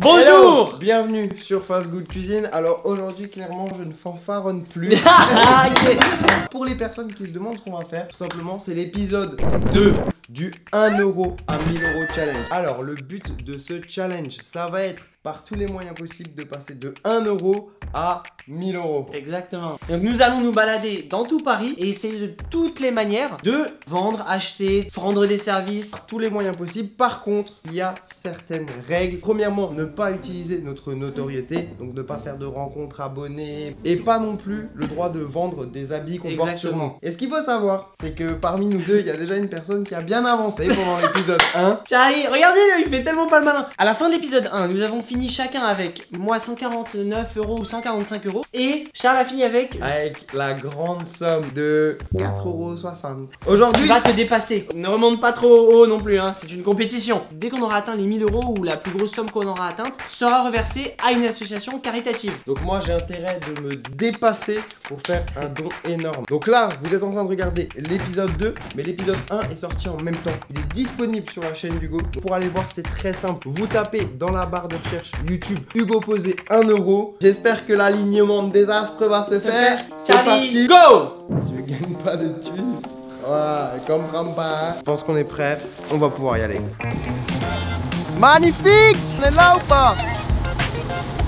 Bonjour. Hello, bienvenue sur Fast Good Cuisine. Alors aujourd'hui clairement je ne fanfaronne plus. Pour les personnes qui se demandent ce qu'on va faire, tout simplement c'est l'épisode 2 du 1 euro à 1000 euros challenge. Alors le but de ce challenge, ça va être par tous les moyens possibles de passer de 1 euro à 1000 euros. Exactement. Donc nous allons nous balader dans tout Paris et essayer de toutes les manières de vendre, acheter, rendre des services. Par tous les moyens possibles. Par contre, il y a certaines règles. Premièrement, ne pas utiliser notre notoriété, donc ne pas faire de rencontres abonnés et pas non plus le droit de vendre des habits qu'on porte sur nous. Et ce qu'il faut savoir, c'est que parmi nous deux, il y a déjà une personne qui a bien avancé pendant l'épisode 1. Charlie, regardez-le, il fait tellement pas le malin. À la fin de l'épisode 1, nous avons fini chacun avec moi 149 euros ou 145 euros et Charles a fini avec la grande somme de 4,60 euros. Aujourd'hui, tu vas te dépasser. Ne remonte pas trop haut non plus, hein. C'est une compétition. Dès qu'on aura atteint les 1000 euros ou la plus grosse somme qu'on aura atteinte sera reversée à une association caritative. Donc moi j'ai intérêt de me dépasser pour faire un don énorme. Donc là, vous êtes en train de regarder l'épisode 2, mais l'épisode 1 est sorti en même temps. Il est disponible sur la chaîne d'Hugo. Pour aller voir, c'est très simple. Vous tapez dans la barre de recherche YouTube Hugo Posé 1 euro. J'espère que l'alignement de désastre va se faire. C'est parti. Go! Je gagne pas de thunes. Voilà, je comprends pas. Je pense qu'on est prêt. On va pouvoir y aller. Magnifique! On est là ou pas?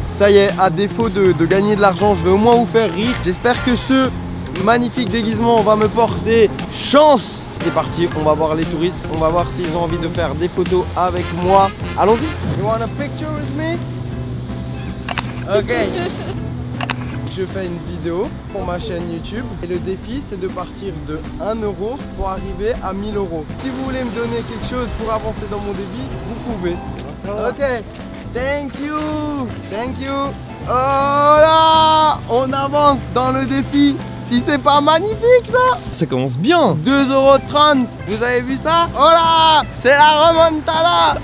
Ça y est, à défaut de gagner de l'argent, je vais au moins vous faire rire. J'espère que ce magnifique déguisement va me porter chance. C'est parti, on va voir les touristes. On va voir s'ils ont envie de faire des photos avec moi. Allons-y. You want a picture with me? Ok. Je fais une vidéo pour ma chaîne YouTube et le défi c'est de partir de 1 euro pour arriver à 1000 euros. Si vous voulez me donner quelque chose pour avancer dans mon défi, vous pouvez. Ok, thank you, thank you. Oh là, on avance dans le défi. Si c'est pas magnifique ça. Ça commence bien. 2,30 €, vous avez vu ça? Oh là, c'est la remontada.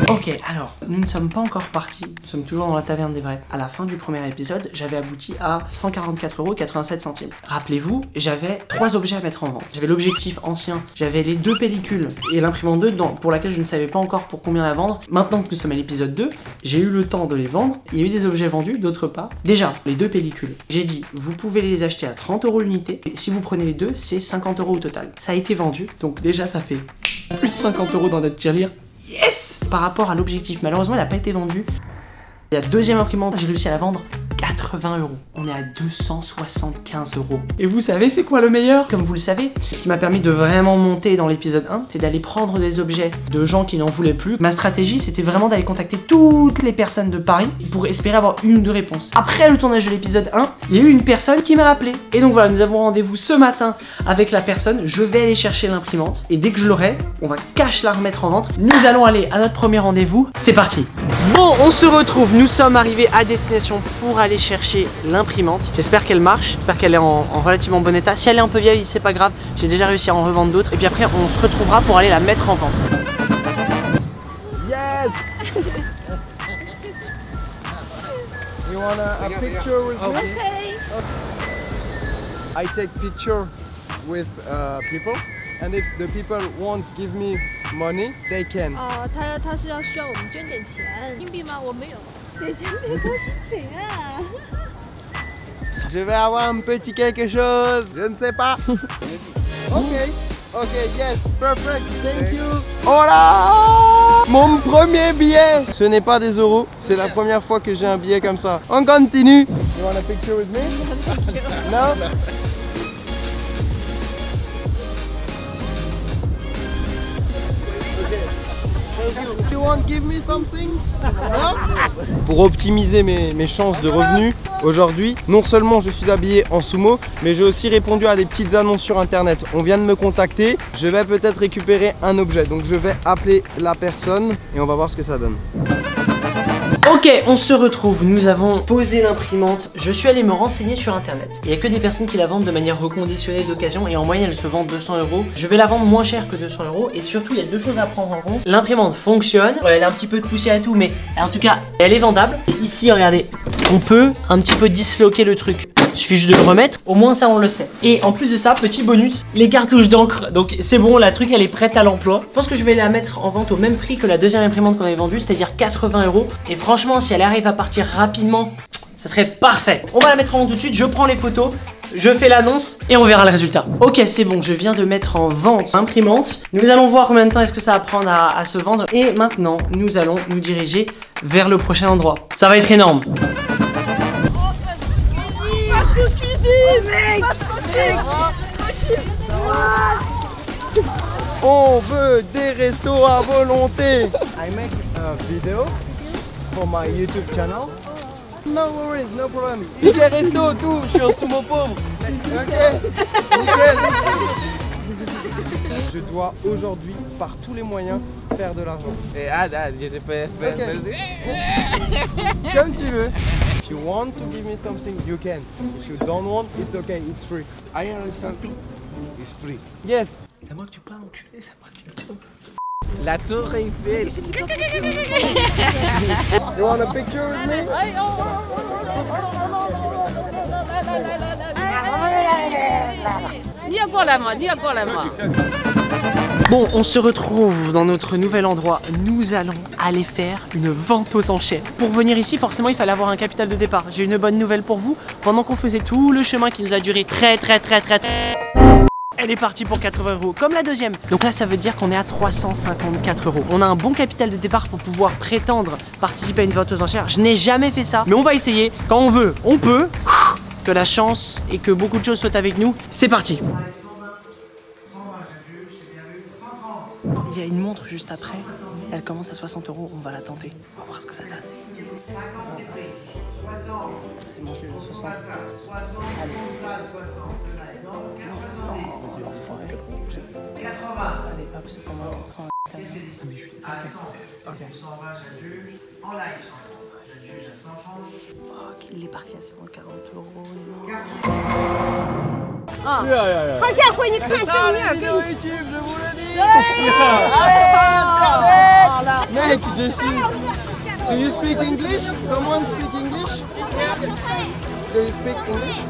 Ok, alors, nous ne sommes pas encore partis, nous sommes toujours dans la taverne des vrais. À la fin du premier épisode, j'avais abouti à 144,87 €. Rappelez-vous, j'avais 3 objets à mettre en vente. J'avais l'objectif ancien, j'avais les 2 pellicules et l'imprimante 2 dedans, pour laquelle je ne savais pas encore pour combien la vendre. Maintenant que nous sommes à l'épisode 2, j'ai eu le temps de les vendre. Il y a eu des objets vendus, d'autres pas. Déjà, les 2 pellicules, j'ai dit, vous pouvez les acheter à 30 € l'unité. Et si vous prenez les 2, c'est 50 € au total. Ça a été vendu, donc déjà ça fait plus 50 € dans notre tirelire. Yes! Par rapport à l'objectif, malheureusement, elle n'a pas été vendue. La deuxième imprimante, j'ai réussi à la vendre 80 €. On est à 275 €. Et vous savez c'est quoi le meilleur? Comme vous le savez, ce qui m'a permis de vraiment monter dans l'épisode 1, c'est d'aller prendre des objets de gens qui n'en voulaient plus. Ma stratégie, c'était vraiment d'aller contacter toutes les personnes de Paris pour espérer avoir une ou deux réponses. Après le tournage de l'épisode 1, il y a eu une personne qui m'a rappelé. Et donc voilà, nous avons rendez-vous ce matin avec la personne. Je vais aller chercher l'imprimante. Et dès que je l'aurai, on va cash la remettre en vente. Nous allons aller à notre premier rendez-vous. C'est parti. Bon, on se retrouve. Nous sommes arrivés à destination pour aller chercher l'imprimante. J'espère qu'elle marche, j'espère qu'elle est en relativement bon état. Si elle est un peu vieille, c'est pas grave, j'ai déjà réussi à en revendre d'autres. Et puis après, on se retrouvera pour aller la mettre en vente. Yes! You want a picture with me? Okay. I take picture with people, and if the people won't give me money, they can. 他是要需要我们捐点钱，硬币吗？我没有，点钱没多少钱啊。Je vais avoir un petit quelque chose, je ne sais pas. Ok, ok, yes, perfect, thank you. Oh là! Mon premier billet! Ce n'est pas des euros, c'est la première fois que j'ai un billet comme ça. On continue. You want a picture with me? No? You won't give me something? No? Pour optimiser mes chances de revenus, aujourd'hui, non seulement je suis habillé en sumo, mais j'ai aussi répondu à des petites annonces sur internet. On vient de me contacter, je vais peut-être récupérer un objet. Donc je vais appeler la personne et on va voir ce que ça donne. Ok, on se retrouve, nous avons posé l'imprimante. Je suis allé me renseigner sur internet. Il n'y a que des personnes qui la vendent de manière reconditionnée d'occasion et en moyenne elle se vend 200 €. Je vais la vendre moins cher que 200 € et surtout il y a deux choses à prendre en compte. L'imprimante fonctionne, elle a un petit peu de poussière et tout, mais en tout cas elle est vendable. Et ici regardez, on peut un petit peu disloquer le truc. Il suffit juste de le remettre, au moins ça on le sait. Et en plus de ça, petit bonus, les cartouches d'encre. Donc c'est bon, la truc elle est prête à l'emploi. Je pense que je vais la mettre en vente au même prix que la deuxième imprimante qu'on avait vendue, c'est-à-dire 80 €. Et franchement, si elle arrive à partir rapidement, ça serait parfait. On va la mettre en vente tout de suite, je prends les photos, je fais l'annonce et on verra le résultat. Ok, c'est bon, je viens de mettre en vente l'imprimante. Nous allons voir combien de temps est-ce que ça va prendre à se vendre. Et maintenant, nous allons nous diriger vers le prochain endroit. Ça va être énorme. On veut des restos à volonté. I make a video for my YouTube channel. No worries, no problem. Ticket resto, tout, je suis un sumo pauvre. Ok, nickel. Je dois aujourd'hui, par tous les moyens, faire de l'argent. Comme tu veux. If you want to give me something, you can. If you don't want, it's okay, it's free. I understand. It's free. Yes. C'est moi que tu parles, enculé, c'est moi que tu parles. La tour Eiffel. You want a picture with me? Bon, on se retrouve dans notre nouvel endroit. Nous allons aller faire une vente aux enchères. Pour venir ici, forcément, il fallait avoir un capital de départ. J'ai une bonne nouvelle pour vous. Pendant qu'on faisait tout le chemin qui nous a duré très, elle est partie pour 80 €, comme la deuxième. Donc là, ça veut dire qu'on est à 354 €. On a un bon capital de départ pour pouvoir prétendre participer à une vente aux enchères. Je n'ai jamais fait ça, mais on va essayer. Quand on veut, on peut. Que la chance et que beaucoup de choses soient avec nous. C'est parti. Il y a une montre juste après. Elle commence à 60 €. On va la tenter. On va voir ce que ça donne. C'est bon, je l'ai 60. Allez. Allez, hop, c'est pour moi 80. Ah, mais je suis. Ok. En live. Fuck, il est parti à 140 €. Non. Ah. Vidéo YouTube, je vous le dis. Allez, mec, je suis. Do you speak English? Someone speak English? Do you speak English?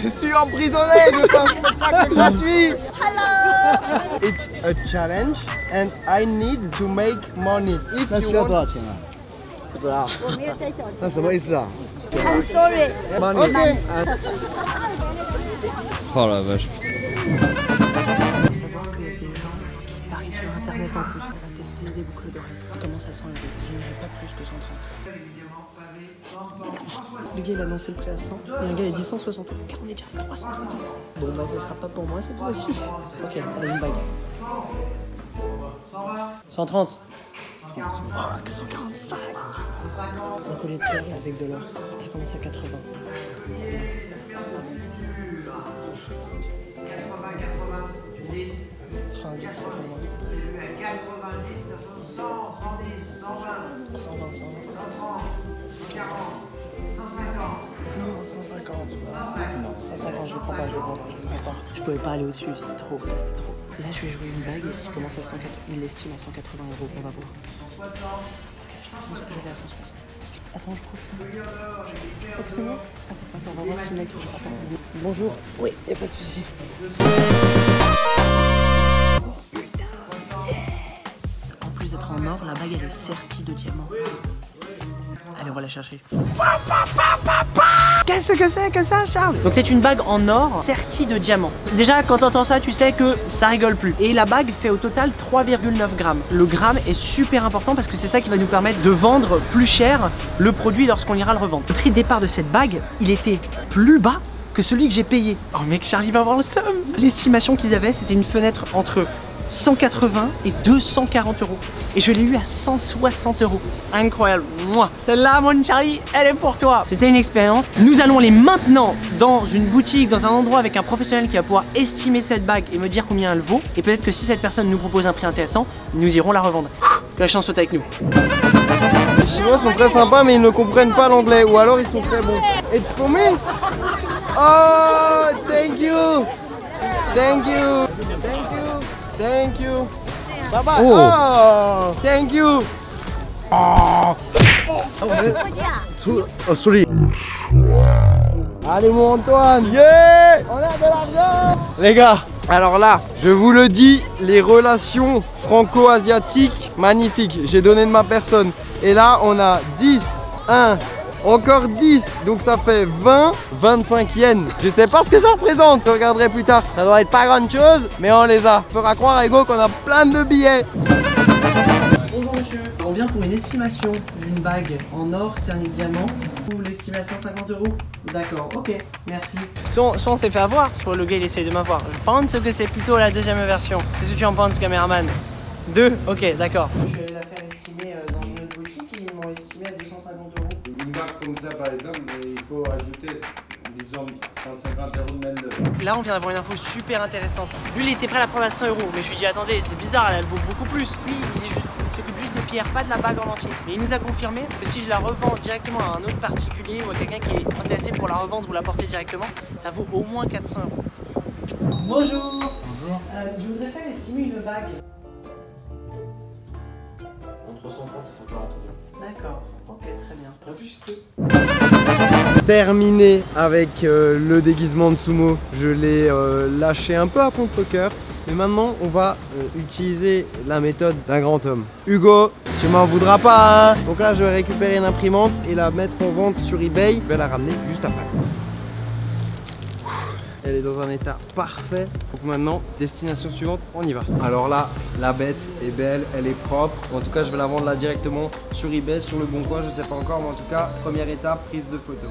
Je suis emprisonné, je fais un spectacle gratuit. Hello. It's a challenge and I need to make money. If you want... 不知道，我没有带小那什么意思啊？ I'm sorry. Okay. Oh la vache. Il faut savoir qu'il y a des gens qui parient sur internet en plus. On va tester des boucles d'oreilles. Ça commence à 100 €. Je n'irai pas plus que 130. Le gars il a lancé le prix à 100. Et un gars il a dit 160 €. Car on est déjà à 300 €. Bon bah ça sera pas pour moi cette fois-ci. Ok, allez une bague. 130. Fuck, 145. Un collier de perles avec de l'or. Ça commence à 80. 90, c'est pas moi. 120, 120. 150. Non, 150, je le prends pas, je le prends pas. Je pouvais pas aller au-dessus, c'était trop. Là, je vais jouer une bague qui commence à 180. Il l'estime à 180 €, on va voir. Ok, je vais à 160. Attends, je crois que c'est moi. Attends, on va voir si le mec... Attends, bonjour. Oui, y a pas de souci. En plus d'être en or, la bague elle est sertie de diamants. Allez, on va la chercher. Qu'est-ce que c'est que ça, Charles? Donc c'est une bague en or sertie de diamants. Déjà, quand t'entends ça, tu sais que ça rigole plus. Et la bague fait au total 3,9 grammes. Le gramme est super important parce que c'est ça qui va nous permettre de vendre plus cher le produit lorsqu'on ira le revendre. Le prix de départ de cette bague, il était plus bas que celui que j'ai payé. Oh mec, Charlie va avoir le seum. L'estimation qu'ils avaient, c'était une fenêtre entre 180 et 240 €. Et je l'ai eu à 160 €. Incroyable. Moi, celle-là, mon Charlie, elle est pour toi. C'était une expérience. Nous allons aller maintenant dans une boutique, dans un endroit avec un professionnel qui va pouvoir estimer cette bague et me dire combien elle vaut. Et peut-être que si cette personne nous propose un prix intéressant, nous irons la revendre. Que la chance soit avec nous. Les Chinois sont très sympas, mais ils ne comprennent pas l'anglais. Ou alors ils sont très bons. It's for me? Oh, thank you. Thank you. Thank you. Thank you. Bye bye. Oh, thank you. Oh. Sorry. Allez mon Antoine. Yeah. On a de l'argent. Les gars, alors là, je vous le dis, les relations franco-asiatiques, magnifiques. J'ai donné de ma personne. Et là, on a 10, 1, encore 10. Donc ça fait 20, 25 yens. Je sais pas ce que ça représente. Je regarderai plus tard. Ça doit être pas grand chose, mais on les a. Fera croire à Ego qu'on a plein de billets. Bonjour monsieur, on vient pour une estimation d'une bague en or cerné de diamant. Vous l'estimez à 150 €? D'accord, ok, merci. Soit on s'est fait avoir, soit le gars il essaye de m'avoir. Je pense que c'est plutôt la deuxième version. Qu'est-ce que tu en penses, caméraman? 2? Ok, d'accord. Je suis allé la faire estimer dans une autre boutique et ils m'ont estimé à 250 €. Une bague comme ça par exemple, il faut ajouter disons 150 € de main d'œuvre. Là on vient d'avoir une info super intéressante. Lui il était prêt à la prendre à 100 €, mais je lui ai dit attendez c'est bizarre, elle vaut beaucoup plus. Lui il s'occupe juste des pierres, pas de la bague en entier. Et il nous a confirmé que si je la revends directement à un autre particulier ou à quelqu'un qui est intéressé pour la revendre ou la porter directement, ça vaut au moins 400 €. Bonjour. Bonjour. Je voudrais faire estimer une bague. Entre 130 et 140 €. D'accord, ok très bien. Réfléchissez. Terminé avec le déguisement de sumo. Je l'ai lâché un peu à contre-cœur. Mais maintenant, on va utiliser la méthode d'un grand homme. Hugo, tu m'en voudras pas, hein. Donc là, je vais récupérer une imprimante et la mettre en vente sur eBay. Je vais la ramener juste après. Elle est dans un état parfait. Donc maintenant, destination suivante, on y va. Alors là, la bête est belle, elle est propre. En tout cas, je vais la vendre là directement sur eBay, sur le bon coin, je sais pas encore. Mais en tout cas, première étape, prise de photo.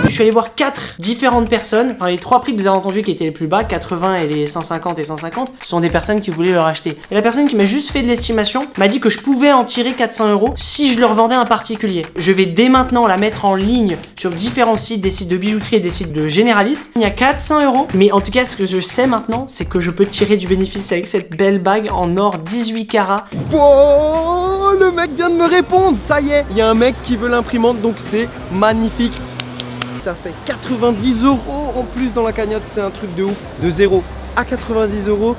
Je suis allé voir 4 différentes personnes. Enfin, les 3 prix que vous avez entendus qui étaient les plus bas, 80 et les 150 et 150, sont des personnes qui voulaient le racheter. Et la personne qui m'a juste fait de l'estimation m'a dit que je pouvais en tirer 400 € si je le revendais à un particulier. Je vais dès maintenant la mettre en ligne sur différents sites, des sites de bijouterie et des sites de généralistes. Il y a 400 €. Mais en tout cas, ce que je sais maintenant, c'est que je peux tirer du bénéfice avec cette belle bague en or 18 carats. Oh, le mec vient de me répondre, ça y est. Il y a un mec qui veut l'imprimante, donc c'est magnifique. Ça fait 90 € en plus dans la cagnotte, c'est un truc de ouf. De 0 à 90 €.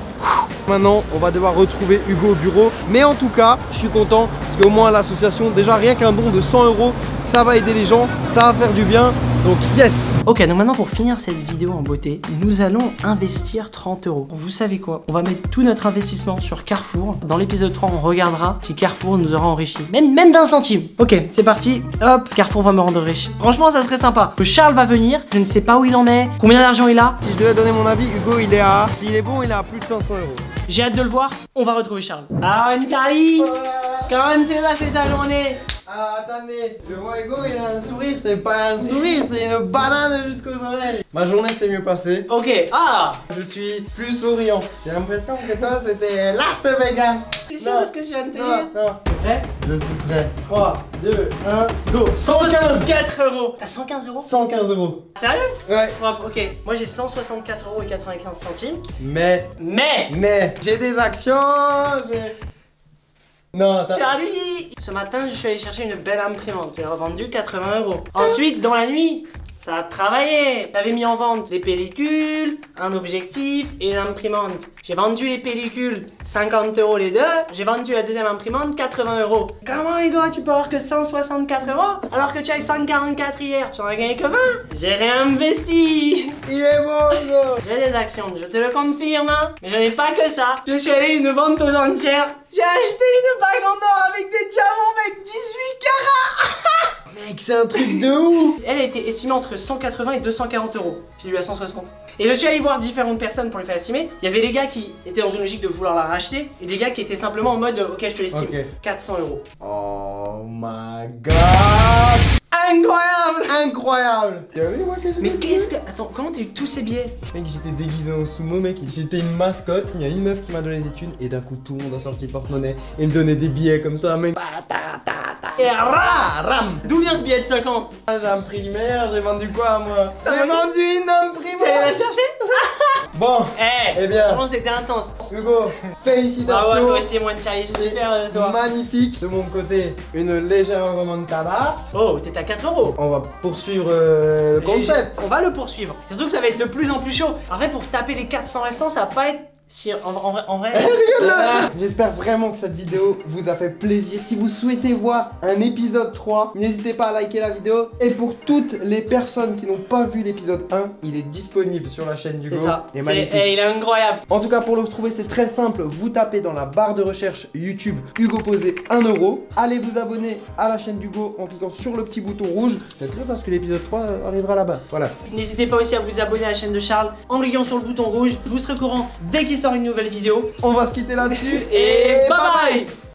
Maintenant, on va devoir retrouver Hugo au bureau. Mais en tout cas, je suis content parce qu'au moins l'association, déjà rien qu'un don de 100 €, ça va aider les gens, ça va faire du bien. Donc yes. Ok, donc maintenant pour finir cette vidéo en beauté, nous allons investir 30 €. Vous savez quoi? On va mettre tout notre investissement sur Carrefour. Dans l'épisode 3, on regardera si Carrefour nous aura enrichi. Même d'un centime. Ok, c'est parti. Hop, Carrefour va me rendre riche. Franchement, ça serait sympa. Que Charles va venir, je ne sais pas où il en est, combien d'argent il a. Si je devais donner mon avis, Hugo il est à... S'il est bon, il est à plus de 500 €. J'ai hâte de le voir. On va retrouver Charles. Ah, Charlie, comment c'est là, c'est ta journée? Ah, attendez, je vois Hugo, il a un sourire, c'est pas un sourire, c'est une banane jusqu'aux oreilles. Ma journée s'est mieux passée. Ok, ah, Je suis plus souriant. J'ai l'impression que toi, c'était Las Vegas. tu sais ce que je viens de te dire? Non, Prêt? je suis prêt. 3, 2, 1, go. 164 €. T'as 115 €? 115 €. Sérieux? Ouais. Ok, moi j'ai 164 € et 95 centimes. Mais, j'ai des actions, j'ai... Non, attends. Charlie! Ce matin, je suis allé chercher une belle imprimante. Je l'ai revendue 80 €. Ensuite, dans la nuit, ça a travaillé. J'avais mis en vente les pellicules, un objectif et l'imprimante. J'ai vendu les pellicules 50 € les deux. J'ai vendu la deuxième imprimante 80 €. Comment, Hugo, tu peux avoir que 164 € alors que tu as eu 144 hier? Tu en as gagné que 20. J'ai réinvesti. Il est bon, Hugo. J'ai des actions, je te le confirme. Hein. Mais je n'ai pas que ça. Je suis allé à une vente aux enchères. J'ai acheté une bague en or avec des diamants, mec, 18 carats. Mec, c'est un truc de ouf. Elle a été estimée entre 180 et 240 €. J'ai eu à 160. Et je suis allé voir différentes personnes pour les faire estimer. Il y avait des gars qui étaient dans une logique de vouloir la racheter et des gars qui étaient simplement en mode ok, je te l'estime. Okay. 400 €. Oh my god. Incroyable. Incroyable. Mais qu'est-ce que... Attends, comment t'as eu tous ces billets? Mec, j'étais déguisé en sumo, mec, j'étais une mascotte. Il y a une meuf qui m'a donné des thunes et d'un coup tout le monde a sorti le porte-monnaie et me donnait des billets comme ça, mec. Et ram. D'où vient ce billet de 50? J'ai un primaire, j'ai vendu quoi moi? J'ai vendu une imprimante. T'es allé la chercher? Bon, eh bien, franchement c'était intense. Hugo, félicitations. Ah ouais, moi aussi, moi de Charlie, je suis fier de toi. Magnifique. De mon côté, une légère remontada. Oh, t'es à 4 €. On va poursuivre le concept. On va le poursuivre. Surtout que ça va être de plus en plus chaud. En vrai, pour taper les 400 restants, ça va pas être Si, en vrai. J'espère vraiment que cette vidéo vous a fait plaisir. Si vous souhaitez voir un épisode 3, n'hésitez pas à liker la vidéo. Et pour toutes les personnes qui n'ont pas vu l'épisode 1, il est disponible sur la chaîne d'Hugo. C'est ça. Il est magnifique. Il est incroyable. En tout cas, pour le retrouver, c'est très simple. Vous tapez dans la barre de recherche YouTube Hugo Posé 1 €. Allez vous abonner à la chaîne d'Hugo en cliquant sur le petit bouton rouge. Faites-le parce que l'épisode 3 arrivera là-bas. Voilà. N'hésitez pas aussi à vous abonner à la chaîne de Charles en cliquant sur le bouton rouge. Vous serez au courant dès qu'il sort une nouvelle vidéo. On va se quitter là-dessus. Et bye bye.